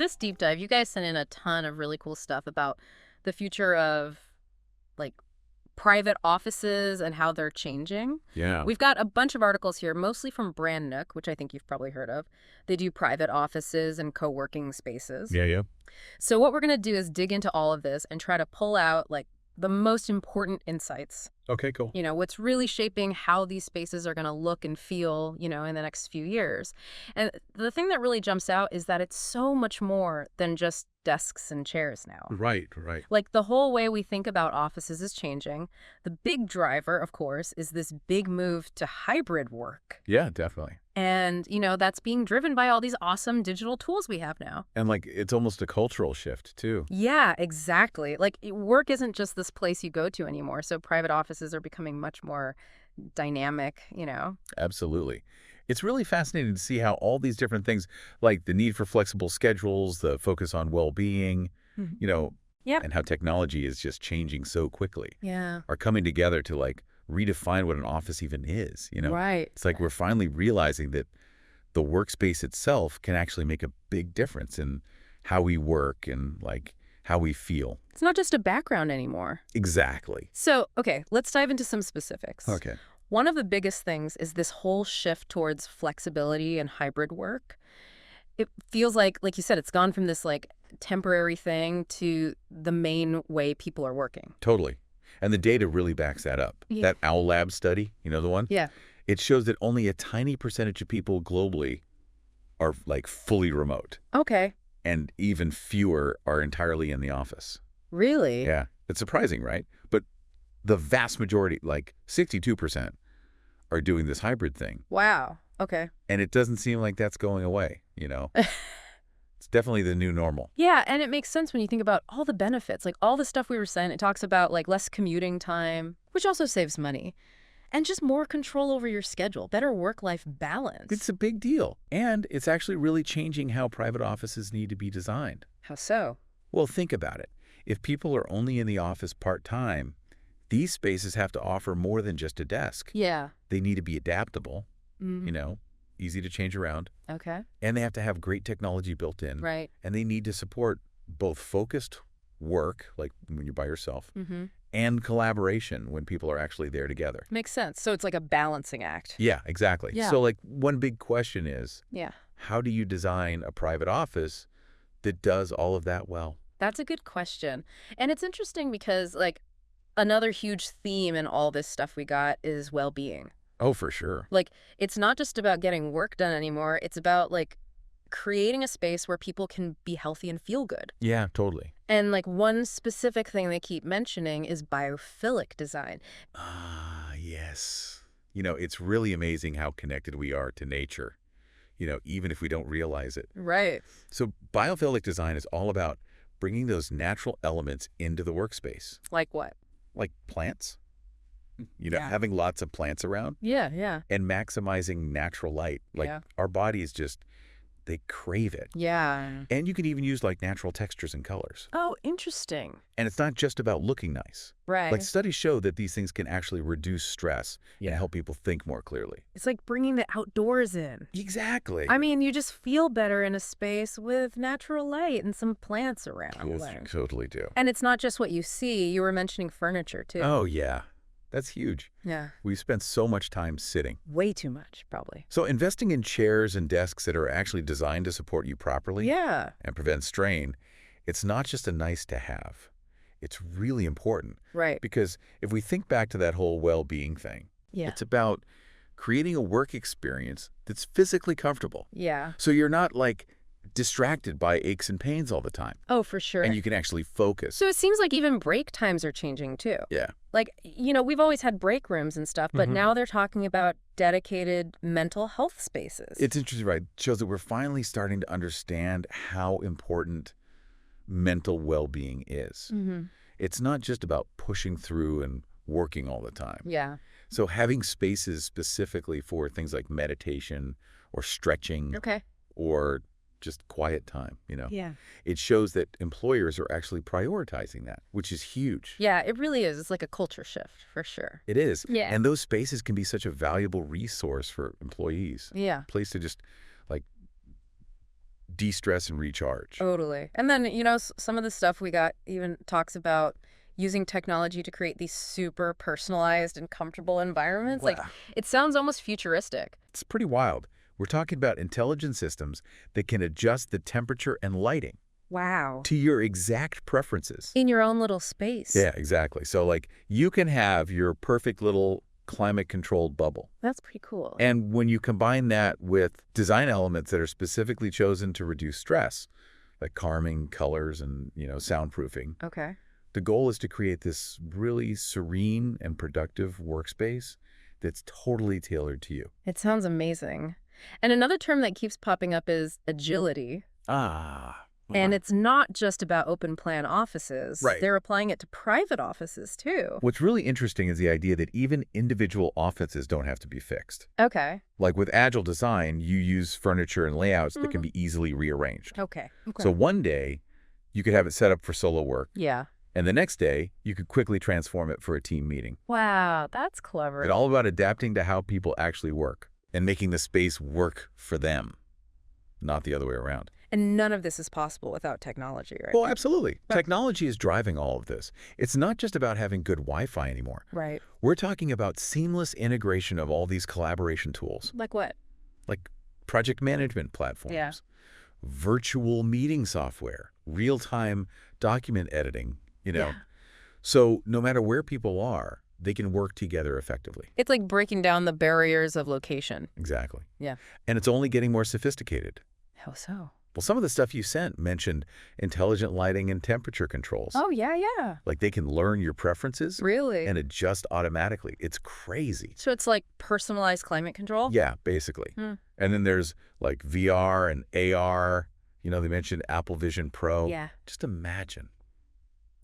this deep dive, you guys sent in a ton of really cool stuff about the future of like private offices and how they're changing. Yeah. We've got a bunch of articles here, mostly from Brandnook, which I think you've probably heard of. They do private offices and co-working spaces. Yeah. So what we're going to do is dig into all of this and try to pull out like the most important insights. Okay, cool. What's really shaping how these spaces are going to look and feel, in the next few years. And the thing that really jumps out is that it's so much more than just desks and chairs now. Right. Like the whole way we think about offices is changing. The big driver, of course, is this big move to hybrid work. Yeah, definitely. And, that's being driven by all these awesome digital tools we have now. And like it's almost a cultural shift too. Yeah, exactly. Like work isn't just this place you go to anymore. So private offices are becoming much more dynamic. Absolutely. It's really fascinating to see how all these different things, like the need for flexible schedules, the focus on well-being, Yep. and how technology is just changing so quickly, Yeah. are coming together to like redefine what an office even is, Right. It's like we're finally realizing that the workspace itself can actually make a big difference in how we work and like how we feel. It's not just a background anymore. Exactly. So, okay, let's dive into some specifics. Okay. One of the biggest things is this whole shift towards flexibility and hybrid work. It feels like you said, it's gone from this like temporary thing to the main way people are working. Totally. And the data really backs that up. Yeah. That Owl Lab study, the one? Yeah. It shows that only a tiny percentage of people globally are like fully remote. Okay. And even fewer are entirely in the office. Really? Yeah. It's surprising, right? But the vast majority, like 62%, are doing this hybrid thing. Wow. Okay. And it doesn't seem like that's going away, It's definitely the new normal. Yeah, and it makes sense when you think about all the benefits, like all the stuff we were saying. It talks about like less commuting time, which also saves money, and just more control over your schedule, better work-life balance. It's a big deal. And it's actually really changing how private offices need to be designed. How so? Well, think about it. If people are only in the office part-time, these spaces have to offer more than just a desk. Yeah. They need to be adaptable, Mm. easy to change around. Okay. And they have to have great technology built in. Right. And they need to support both focused work, like when you're by yourself, Mm-hmm. and collaboration when people are actually there together. Makes sense. So it's like a balancing act. Yeah, exactly. Yeah. So like one big question is, Yeah. how do you design a private office that does all of that well? That's a good question. And it's interesting because like another huge theme in all this stuff we got is well-being. Oh, for sure. Like, it's not just about getting work done anymore. It's about, like, creating a space where people can be healthy and feel good. Yeah, totally. And, like, one specific thing they keep mentioning is biophilic design. Ah, yes. It's really amazing how connected we are to nature, even if we don't realize it. Right. So biophilic design is all about bringing those natural elements into the workspace, Like what? like plants, Yeah. having lots of plants around Yeah. and maximizing natural light. Like Yeah. our bodies they crave it. Yeah. And you can even use like natural textures and colors. Oh, interesting. And it's not just about looking nice. Right. Like studies show that these things can actually reduce stress and help people think more clearly. It's like bringing the outdoors in. Exactly. I mean, you just feel better in a space with natural light and some plants around. You totally do. And it's not just what you see. You were mentioning furniture, too. Oh, yeah. That's huge. Yeah. We spend so much time sitting. Way too much, probably. So investing in chairs and desks that are actually designed to support you properly Yeah. and prevent strain, it's not just a nice to have. It's really important. Right. Because if we think back to that whole well-being thing, Yeah. it's about creating a work experience that's physically comfortable. Yeah. So you're not like distracted by aches and pains all the time. Oh, for sure. And you can actually focus. So it seems like even break times are changing too. Yeah. Like, we've always had break rooms and stuff, but now they're talking about dedicated mental health spaces. It's interesting, right? It shows that we're finally starting to understand how important mental well-being is. Mm-hmm. It's not just about pushing through and working all the time. Yeah. So having spaces specifically for things like meditation or stretching Okay. or just quiet time, Yeah. It shows that employers are actually prioritizing that, which is huge. Yeah, it really is. It's like a culture shift for sure. It is. Yeah. And those spaces can be such a valuable resource for employees. Yeah. A place to just like de-stress and recharge. Totally. And then, some of the stuff we got even talks about using technology to create these super personalized and comfortable environments. Like, Wow. it sounds almost futuristic. It's pretty wild. We're talking about intelligent systems that can adjust the temperature and lighting Wow. to your exact preferences. In your own little space. Yeah, exactly. So like you can have your perfect little climate-controlled bubble. That's pretty cool. And when you combine that with design elements that are specifically chosen to reduce stress, like calming colors and, soundproofing, Okay. the goal is to create this really serene and productive workspace that's totally tailored to you. It sounds amazing. And another term that keeps popping up is agility. Ah. And it's not just about open plan offices. Right. They're applying it to private offices, too. What's really interesting is the idea that even individual offices don't have to be fixed. Okay. Like with agile design, you use furniture and layouts that can be easily rearranged. Okay. So one day, you could have it set up for solo work, Yeah. and the next day, you could quickly transform it for a team meeting. Wow, that's clever. It's all about adapting to how people actually work and making the space work for them, not the other way around. And none of this is possible without technology, right? Well, absolutely. Technology is driving all of this. It's not just about having good Wi-Fi anymore. Right. We're talking about seamless integration of all these collaboration tools, Like what? like project management platforms, Yeah. virtual meeting software, real-time document editing, Yeah. So no matter where people are, they can work together effectively. It's like breaking down the barriers of location. Exactly. Yeah. And it's only getting more sophisticated. How so? Well, some of the stuff you sent mentioned intelligent lighting and temperature controls. Oh, yeah. Like they can learn your preferences Really? and adjust automatically. It's crazy. So it's like personalized climate control? Yeah, basically. Hmm. And then there's like VR and AR. They mentioned Apple Vision Pro. Yeah. Just imagine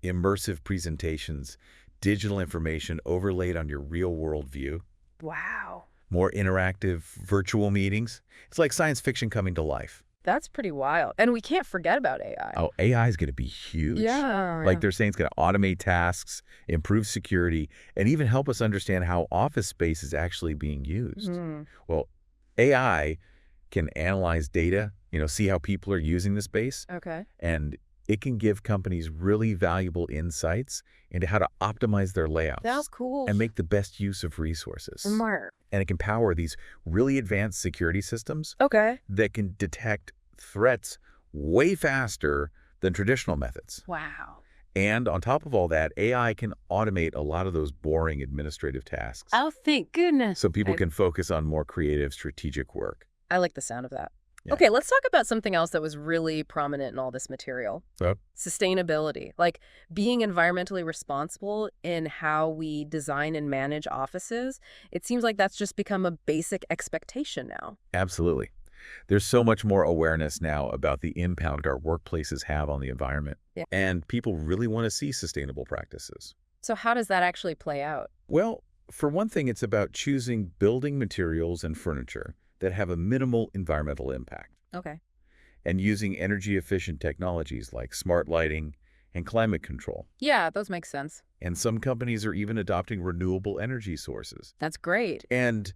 immersive presentations, digital information overlaid on your real-world view, Wow. more interactive virtual meetings. It's like science fiction coming to life. That's pretty wild. And we can't forget about AI. Oh, AI is going to be huge. Yeah. Like they're saying it's going to automate tasks, improve security, and even help us understand how office space is actually being used. Well, AI can analyze data, see how people are using the space, Okay. and it can give companies really valuable insights into how to optimize their layouts That's cool. and make the best use of resources. Smart. And it can power these really advanced security systems Okay. that can detect threats way faster than traditional methods. Wow. And on top of all that, AI can automate a lot of those boring administrative tasks. Oh, thank goodness. So people can focus on more creative, strategic work. I like the sound of that. Yeah. Okay, let's talk about something else that was really prominent in all this material. So, Sustainability, like being environmentally responsible in how we design and manage offices. It seems like that's just become a basic expectation now. absolutely. There's so much more awareness now about the impact our workplaces have on the environment. Yeah. And people really want to see sustainable practices. So how does that actually play out? Well, for one thing, it's about choosing building materials and furniture that have a minimal environmental impact, Okay. and using energy-efficient technologies like smart lighting and climate control. Yeah, those make sense. And some companies are even adopting renewable energy sources. That's great. And,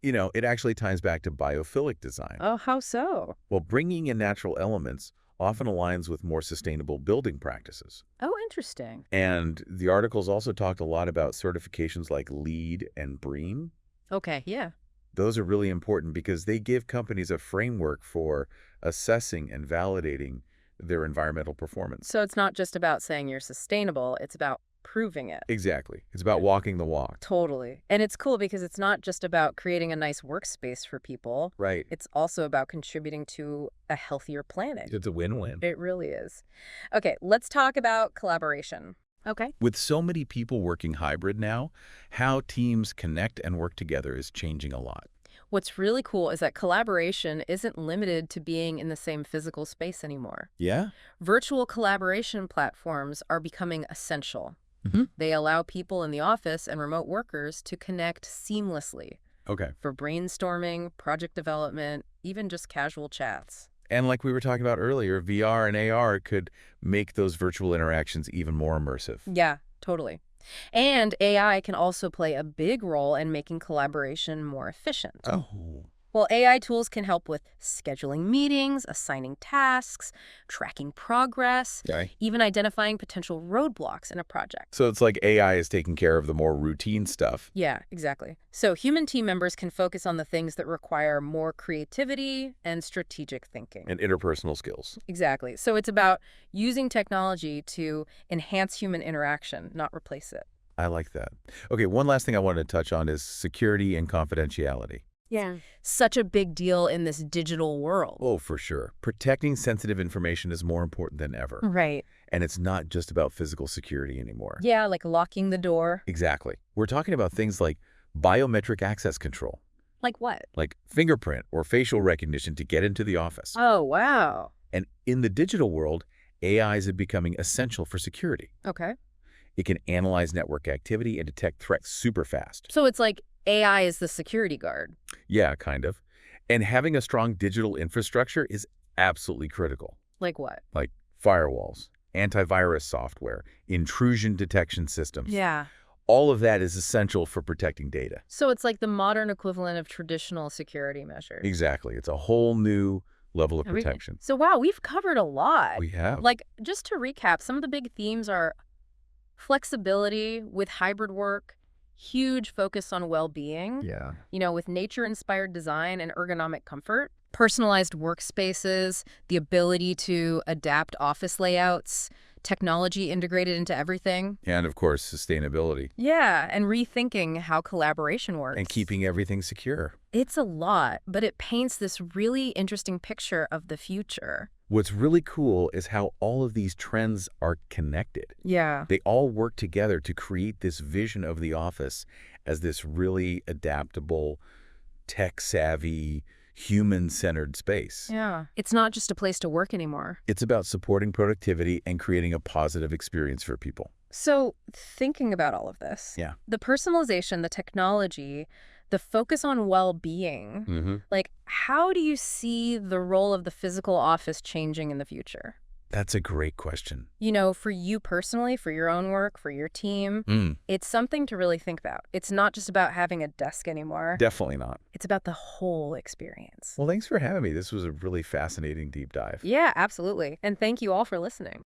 it actually ties back to biophilic design. Oh, how so? Well, bringing in natural elements often aligns with more sustainable building practices. Oh, interesting. And the articles also talked a lot about certifications like LEED and BREEAM. Okay, yeah. Those are really important because they give companies a framework for assessing and validating their environmental performance. So it's not just about saying you're sustainable, it's about proving it. Exactly. It's about walking the walk. Totally. And it's cool because it's not just about creating a nice workspace for people. Right. It's also about contributing to a healthier planet. It's a win-win. It really is. Okay, let's talk about collaboration. Okay. With so many people working hybrid now, how teams connect and work together is changing a lot. What's really cool is that collaboration isn't limited to being in the same physical space anymore. Yeah? Virtual collaboration platforms are becoming essential. Mhm. They allow people in the office and remote workers to connect seamlessly Okay. for brainstorming, project development, even just casual chats. And like we were talking about earlier, VR and AR could make those virtual interactions even more immersive. Yeah, totally. And AI can also play a big role in making collaboration more efficient. Oh. Well, AI tools can help with scheduling meetings, assigning tasks, tracking progress, Okay. even identifying potential roadblocks in a project. So it's like AI is taking care of the more routine stuff. Yeah, exactly. So human team members can focus on the things that require more creativity and strategic thinking. And interpersonal skills. Exactly. So it's about using technology to enhance human interaction, not replace it. I like that. Okay, one last thing I wanted to touch on is security and confidentiality. Yeah. Such a big deal in this digital world. Oh, for sure. Protecting sensitive information is more important than ever. Right. And it's not just about physical security anymore. Yeah, like locking the door. Exactly. We're talking about things like biometric access control, Like what? like fingerprint or facial recognition to get into the office. Oh, wow. And in the digital world, AI is becoming essential for security. Okay. It can analyze network activity and detect threats super fast. So it's like AI is the security guard. Yeah, kind of. And having a strong digital infrastructure is absolutely critical, Like what? like firewalls, antivirus software, intrusion detection systems. Yeah. All of that is essential for protecting data. So it's like the modern equivalent of traditional security measures. Exactly. It's a whole new level of Everything. protection. So wow, we've covered a lot. We have. Like, just to recap, some of the big themes are flexibility with hybrid work, huge focus on well-being, Yeah. with nature-inspired design and ergonomic comfort, personalized workspaces, the ability to adapt office layouts, technology integrated into everything. And of course, sustainability Yeah, and rethinking how collaboration works. and keeping everything secure. It's a lot, but it paints this really interesting picture of the future. What's really cool is how all of these trends are connected. Yeah. They all work together to create this vision of the office as this really adaptable, tech-savvy, human-centered space. Yeah. It's not just a place to work anymore. It's about supporting productivity and creating a positive experience for people. So, thinking about all of this, Yeah. the personalization, the technology, the focus on well-being, like, how do you see the role of the physical office changing in the future? That's a great question. For you personally, for your own work, for your team, it's something to really think about. It's not just about having a desk anymore. Definitely not. It's about the whole experience. Well, thanks for having me. This was a really fascinating deep dive. Yeah, absolutely. And thank you all for listening.